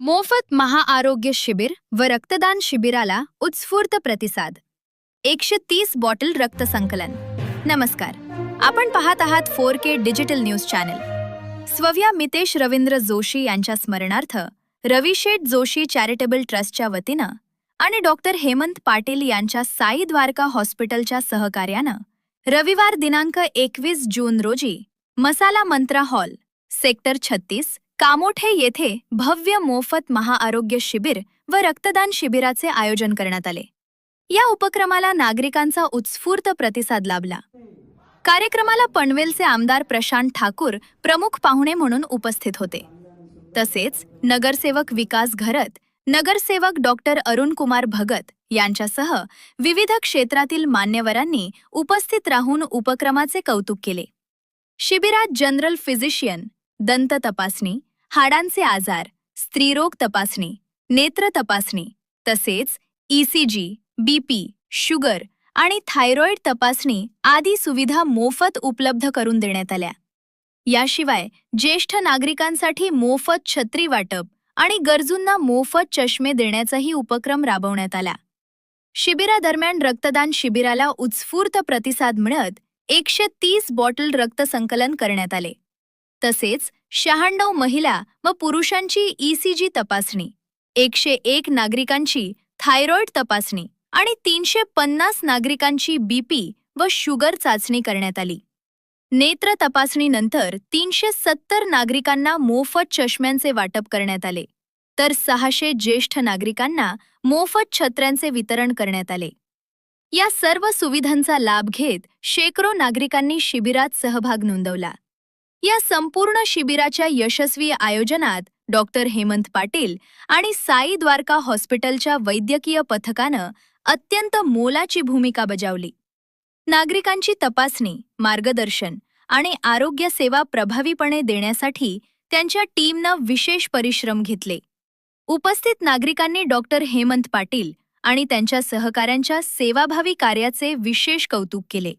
मोफत महाआरोग्य शिबिर व रक्तदान शिबिराला उत्स्फूर्त प्रतिसाद. 130 बॉटल रक्त संकलन. नमस्कार, आपण पाहत आहात 4K डिजिटल न्यूज चॅनल. स्वव्या मितेश रवींद्र जोशी यांच्या स्मरणार्थ रविशेठ जोशी चॅरिटेबल ट्रस्टच्या वतीनं आणि डॉक्टर हेमंत पाटील यांच्या साई द्वारका हॉस्पिटलच्या सहकार्यानं रविवार दिनांक 21 जून रोजी मसाला मंत्रा हॉल, सेक्टर 36, कामोठे येथे भव्य मोफत महाआरोग्य शिबिर व रक्तदान शिबिराचे आयोजन करण्यात आले. या उपक्रमाला नागरिकांचा उत्स्फूर्त प्रतिसाद लाभला. कार्यक्रमाला पनवेलचे आमदार प्रशांत ठाकूर प्रमुख पाहुणे म्हणून उपस्थित होते. तसेच नगरसेवक विकास घरत, नगरसेवक डॉक्टर अरुण कुमार भगत यांच्यासह विविध क्षेत्रातील मान्यवरांनी उपस्थित राहून उपक्रमाचे कौतुक केले. शिबिरात जनरल फिजिशियन, दंत तपासणी, हाडांचे आजार, स्त्रीरोग तपासणी, नेत्र तपासणी तसेच ECG, BP, शुगर आणि थायरॉइड तपासणी आदी सुविधा मोफत उपलब्ध करून देण्यात आल्या. याशिवाय ज्येष्ठ नागरिकांसाठी मोफत छत्री वाटप आणि गरजूंना मोफत चष्मे देण्याचाही उपक्रम राबवण्यात आला. शिबिरादरम्यान रक्तदान शिबिराला उत्स्फूर्त प्रतिसाद मिळत 130 बॉटल रक्त संकलन करण्यात आले. तसेच 96 महिला व पुरुषांची ECG तपासणी, 101 नागरिकांची थायरॉइड तपासणी आणि 350 नागरिकांची BP व शुगर चाचणी करण्यात आली. नेत्र तपासणीनंतर 370 नागरिकांना मोफत चष्म्यांचे वाटप करण्यात आले, तर 600 ज्येष्ठ नागरिकांना मोफत छत्र्यांचे वितरण करण्यात आले. या सर्व सुविधांचा लाभ घेत शेकडो नागरिकांनी शिबिरात सहभाग नोंदवला. या संपूर्ण शिबिराच्या यशस्वी आयोजनात डॉक्टर हेमंत पाटील आणि साई द्वारका हॉस्पिटलच्या वैद्यकीय पथकानं अत्यंत मोलाची भूमिका बजावली. नागरिकांची तपासणी, मार्गदर्शन आणि आरोग्य सेवा प्रभावीपणे देण्यासाठी त्यांच्या टीमनं विशेष परिश्रम घेतले. उपस्थित नागरिकांनी डॉक्टर हेमंत पाटील आणि त्यांच्या सहकाऱ्यांच्या सेवाभावी कार्याचे विशेष कौतुक केले.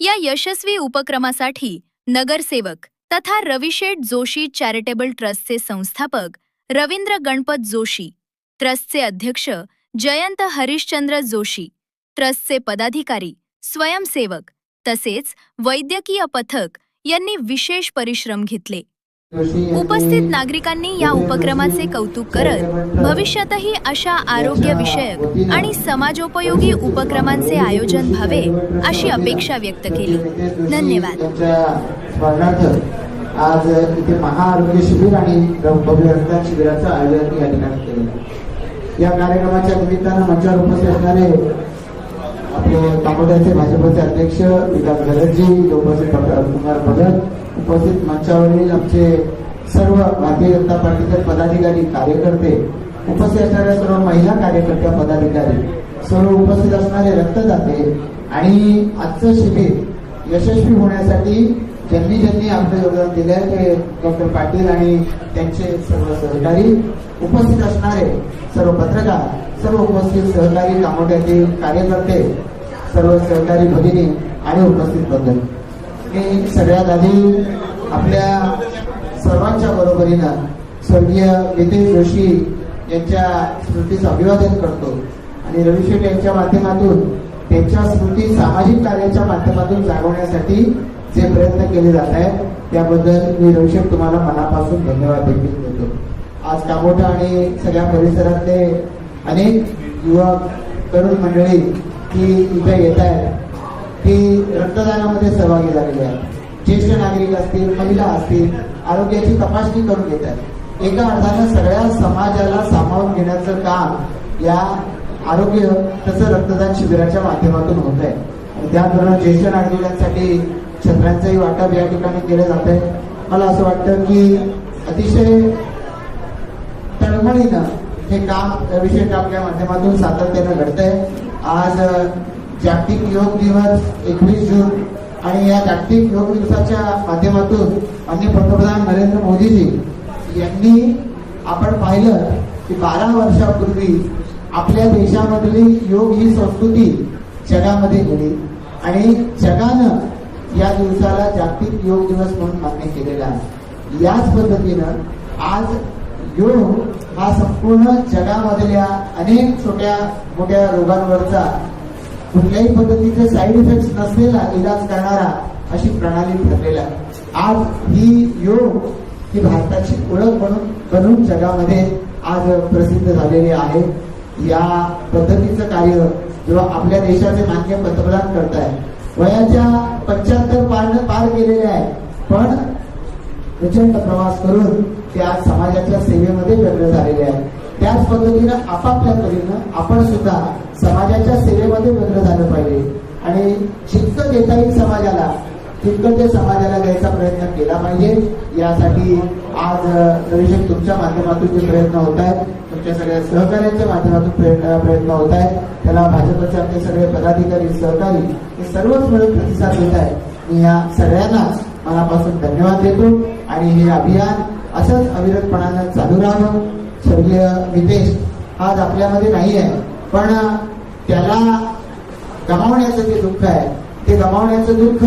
या यशस्वी उपक्रमासाठी नगरसेवक तथा रविशेठ जोशी चॅरिटेबल ट्रस्टचे संस्थापक रवींद्र गणपत जोशी, ट्रस्टचे अध्यक्ष जयंत हरिश्चंद्र जोशी, ट्रस्टचे पदाधिकारी, स्वयंसेवक तसेच वैद्यकीय पथक यांनी विशेष परिश्रम घेतले. उपस्थित नागरिकांनी या उपक्रमाचे कौतुक करत भविष्यातही अशा आरोग्यविषयक आणि समाजोपयोगी उपक्रमांचे आयोजन व्हावे अशी अपेक्षा व्यक्त केली. धन्यवाद. आज इथे महाआरोग्य शिबिर आणि भव्य रक्तदान शिबिराचं आयोजन या ठिकाणी केलेलं आहे. या कार्यक्रमाच्या निमित्तानं मंचावर उपस्थित असणारे आपले कामोठ्याचे भाजपचे अध्यक्ष विकास घरतजी, उपस्थित डॉक्टर कुमार भगत, उपस्थित मंचावरील आमचे सर्व भारतीय जनता पार्टीचे पदाधिकारी, कार्यकर्ते, उपस्थित असणाऱ्या सर्व महिला कार्यकर्त्या, पदाधिकारी, सर्व उपस्थित असणारे रक्तदाते आणि आजचं शिबिर यशस्वी होण्यासाठी ज्यांनी आपलं योगदान दिले ते डॉक्टर पाटील आणि त्यांचे सर्व सहकारी, उपस्थित असणारे सर्व पत्रकार, सर्व उपस्थित सहकारी कामोठ्यातील कार्यकर्ते, सर्व सहकारी भगिनी आणि उपस्थित बंधू, मी सगळ्यात आधी आपल्या सर्वांच्या बरोबरीनं स्वर्गीय मितेश जोशी यांच्या स्मृतीस अभिवादन करतो आणि रविशेठ यांच्या माध्यमातून त्यांच्या स्मृती सामाजिक कार्याच्या माध्यमातून जागवण्यासाठी जे प्रयत्न केले जात आहेत त्याबद्दल मी रविशेठ तुम्हाला मनापासून धन्यवाद देखील देतो. आज कामोठा आणि सगळ्या परिसरातले अनेक युवक, तरुण मंडळी की इथे येत आहेत, ती रक्तदानामध्ये सहभागी झालेली आहेत. ज्येष्ठ नागरिक असतील, महिला असतील, आरोग्याची तपासणी करून घेत आहेत. एका अर्थानं सगळ्या समाजाला सामावून घेण्याचं काम या आरोग्य तसं रक्तदान शिबिराच्या माध्यमातून होत आहे. आणि त्याचबरोबर ज्येष्ठ नागरिकांसाठी छत्रांचंही वाटप या ठिकाणी केलं जात आहे. मला असं वाटतं की अतिशय तळमळीनं हे काम रविशेठ आपल्या माध्यमातून सातत्यानं घडतंय. आज जागतिक योग दिवस 21 जून आणि या जागतिक योग दिवसाच्या माध्यमातून माननीय पंतप्रधान नरेंद्र मोदीजी यांनी आपण पाहिलं की 12 वर्षापूर्वी आपल्या देशामधली योग ही संस्कृती जगामध्ये गेली आणि जगानं या दिवसाला जागतिक योग दिवस म्हणून मान्य केलेला आहे. याच पद्धतीनं आज योग हा संपूर्ण जगामधल्या अनेक छोट्या मोठ्या रोगांवरचा कुठल्याही पद्धतीचे साईड इफेक्ट नसलेला इलाज करणारा अशी प्रणाली ठरलेला आहे. आज ही योग ही भारताची ओळख बनून जगामध्ये आज प्रसिद्ध झालेली आहे. या पद्धतीचं कार्य जेव्हा आपल्या देशाचे माननीय पंतप्रधान करताय, वयाच्या 75 पार केलेले आहे, पण प्रचंड प्रवास करून ते आज समाजाच्या सेवेमध्ये व्यग्र झालेले आहे. त्याच पद्धतीनं आपापल्या परीनं आपण सुद्धा समाजाच्या सेवेमध्ये व्यग्र झालं पाहिजे आणि जितकं देता येईल समाजाला तितकं ते समाजाला द्यायचा प्रयत्न केला पाहिजे. यासाठी आज रविशेख तुमच्या माध्यमातून जे प्रयत्न होत आहेत, तुमच्या सगळ्या सहकार्यांच्या माध्यमातून प्रयत्न होत आहेत, त्याला भाजपचे आमचे सगळे पदाधिकारी सहकारी हे सर्वच मिळून प्रतिसाद देत आहेत. मी या सगळ्यांनाच मनापासून धन्यवाद देतो आणि हे अभियान असंच अविरतपणानं चालू राहावं. स्वर्गीय नितेश आज आपल्यामध्ये नाही आहे, पण त्याला गमावण्याचं जे दुःख आहे ते गमावण्याचं दुःख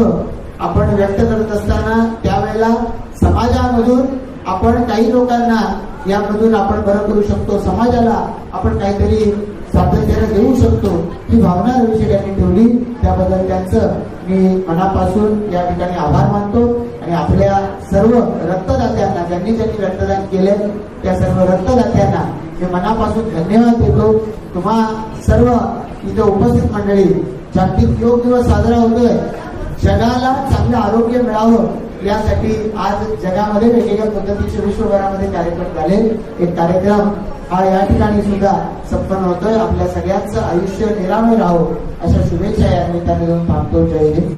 आपण व्यक्त करत असताना त्यावेळेला समाजामधून आपण काही लोकांना यामधून आपण बरं करू शकतो, समाजाला आपण काहीतरी सातत्याने देऊ शकतो, ही भावना रविशेख यांनी ठेवली. त्याबद्दल त्यांचं मी मनापासून या ठिकाणी आभार मानतो आणि आपल्या सर्व रक्तदात्यांना ज्यांनी रक्तदान केले त्या सर्व रक्तदात्यांना मी मनापासून धन्यवाद देतो. तुम्हा सर्व इथे उपस्थित मंडळी, जागतिक योग दिवस साजरा होतोय. जगाला चांगलं आरोग्य मिळावं यासाठी आज जगामध्ये वेगवेगळ्या पद्धतीचे विश्वभरामध्ये कार्यक्रम झाले. एक कार्यक्रम हा या ठिकाणी सुद्धा संपन्न होतोय. आपल्या सगळ्यांचं आयुष्य निरामय राहावं अशा शुभेच्छा या निमित्ताने देऊन थांबतो. जय हिंद.